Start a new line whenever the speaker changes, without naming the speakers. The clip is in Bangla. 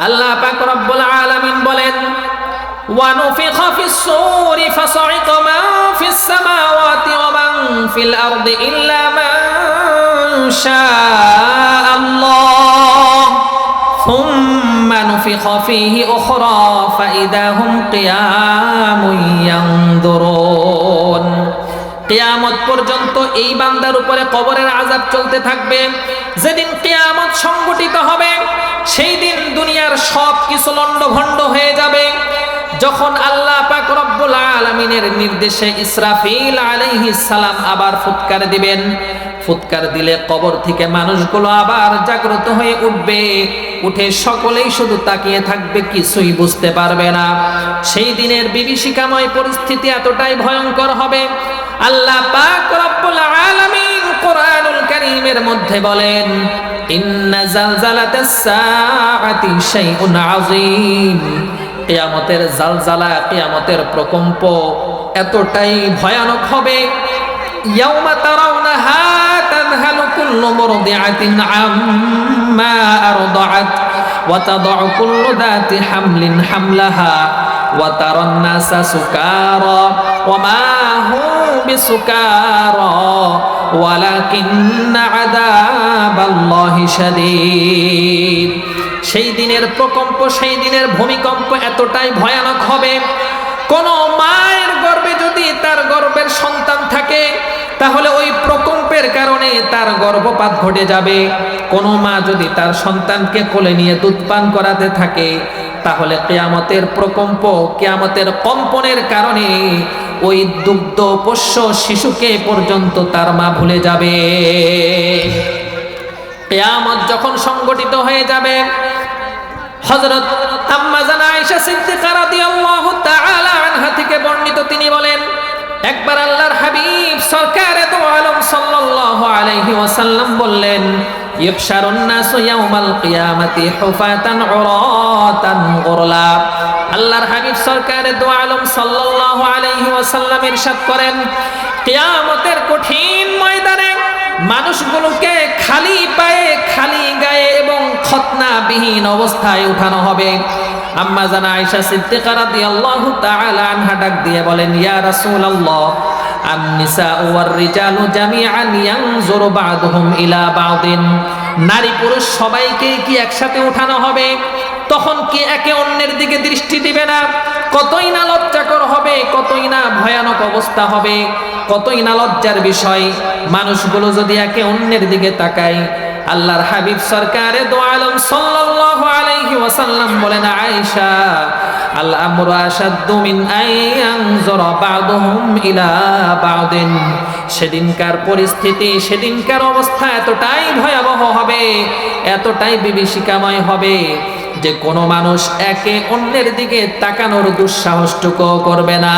আল্লাহ পাক রব্বুল আলামিন বলেন, وَنُفِخَ فِي الصُّورِ فَصَعِقَ مَن فِي السَّمَاوَاتِ وَمَن فِي الْأَرْضِ إِلَّا مَن شَاءَ اللَّهُ ثُمَّ نُفِخَ فِيهِ أُخْرَى فَإِذَا هُمْ قِيَامٌ يَنظُرُونَ। কিয়ামত পর্যন্ত এই বান্দার উপরে কবরের আযাব চলতে থাকবে। যেদিন কিয়ামত সংঘটিত হবে সেই দিন দুনিয়ার সব কিছু লণ্ডভণ্ড হয়ে যাবে। যখন আল্লাহ পাক রব্বুল আলামিনের নির্দেশে ইসরাফিল আলাইহিস সালাম আবার ফুৎকার দিবেন, ফুৎকার দিলে কবর থেকে মানুষগুলো আবার জাগ্রত হয়ে উঠবে। উঠে সকলেই শুধু তাকিয়ে থাকবে, কিছুই বুঝতে পারবে না। সেই দিনের বিভীষিকাময় পরিস্থিতি এতটাই ভয়ঙ্কর হবে। আল্লাহ পাক রব্বুল আলামিন কোরআনুল কারীমের মধ্যে বলেন, ইন্না জালজালাতাস সাআতি শাইউন আযীম। কিয়ামতের জালজালা, কিয়ামতের প্রকম্প এতটাই ভয়ানক হবে। ইয়াউমা তারাউনাহা তাযহালু কুল্লু মুরদিআতিন আম্মা আরদাআত ওয়া তাদউ কুল্লু যাতি হামলিন হামলাহা ওয়া তারান নাসা সুকারা ওয়া মা হুম বিসুকারা ওয়ালাকিন্না আযাবাল্লাহি শাদীদ। সেই দিনের প্রকম্প, সেই দিনের ভূমিকম্প এতটাই ভয়ানক হবে, কোন মায়ের গর্ভে যদি তার গর্ভের সন্তান থাকে তাহলে ওই প্রকম্পের কারণে তার গর্ভপাত ঘটে যাবে। কোন মা যদি তার সন্তানকে কোলে নিয়ে দুধ পান করাতে থাকে তাহলে কিয়ামতের প্রকম্প, কিয়ামতের কম্পনের কারণে ওই দুগ্ধ পোষ্য শিশুকে পর্যন্ত তার মা ভুলে যাবে। কিয়ামত যখন সংগঠিত হয়ে যাবে, হযরত আম্মা জানা আয়েশা সিদ্দিকা রাদিয়াল্লাহু তাআলা আনহা থেকে বর্ণিত, তিনি বলেন, একবার আল্লাহর হাবিব সরকারে দু আলম সাল্লাল্লাহু আলাইহি ওয়াসাল্লাম বললেন, ইহশারুন নাসু ইয়াউমাল কিয়ামাতি হুফাতান উরাতান গুরলা। আল্লাহর হাবিব সরকারে দু আলম সাল্লাল্লাহু আলাইহি ওয়াসাল্লাম ইরশাদ করেন, কিয়ামতের কঠিন ময়দানে মানুষগুলোকে খালি পায়ে, খালি গায়ে এবং খতনাবিহীন অবস্থায় উঠানো হবে। আম্মা জানা আয়েশা সিদ্দিকা রাদিয়াল্লাহু তাআলা আনহা ডাক দিয়ে বলেন, ইয়া রাসূলুল্লাহ, আন-নিসাউ ওয়ার রিজালু জামিআন ইয়ানজুরু বা'দুহুম ইলা বা'দিন। নারী পুরুষ সবাইকে কি একসাথে উঠানো হবে? তখন কি একে অন্যের দিকে দৃষ্টি দিবে না? কতই না লজ্জাকর হবে, কতই না ভয়ানক অবস্থা হবে, কতই না লজ্জার বিষয়। মানুষগুলো যদি একে অন্যের দিকে তাকায়। আল্লাহর হাবিব সরকারে দু আলম সাল্লাল্লাহু আলাইহি ওয়াসাল্লাম বলেন, আয়েশা, আল আমরু আশাদ্দু মিন আয়ানজুরা বা'দুহুম ইলা বা'দিন। সেদিনকার পরিস্থিতি, সেদিনকার অবস্থা এতটাই ভয়াবহ হবে, এতটাই বিভীষিকাময় হবে যে কোনো মানুষ একে অন্যের দিকে তাকানোর দুঃসাহসটুকু করবে না।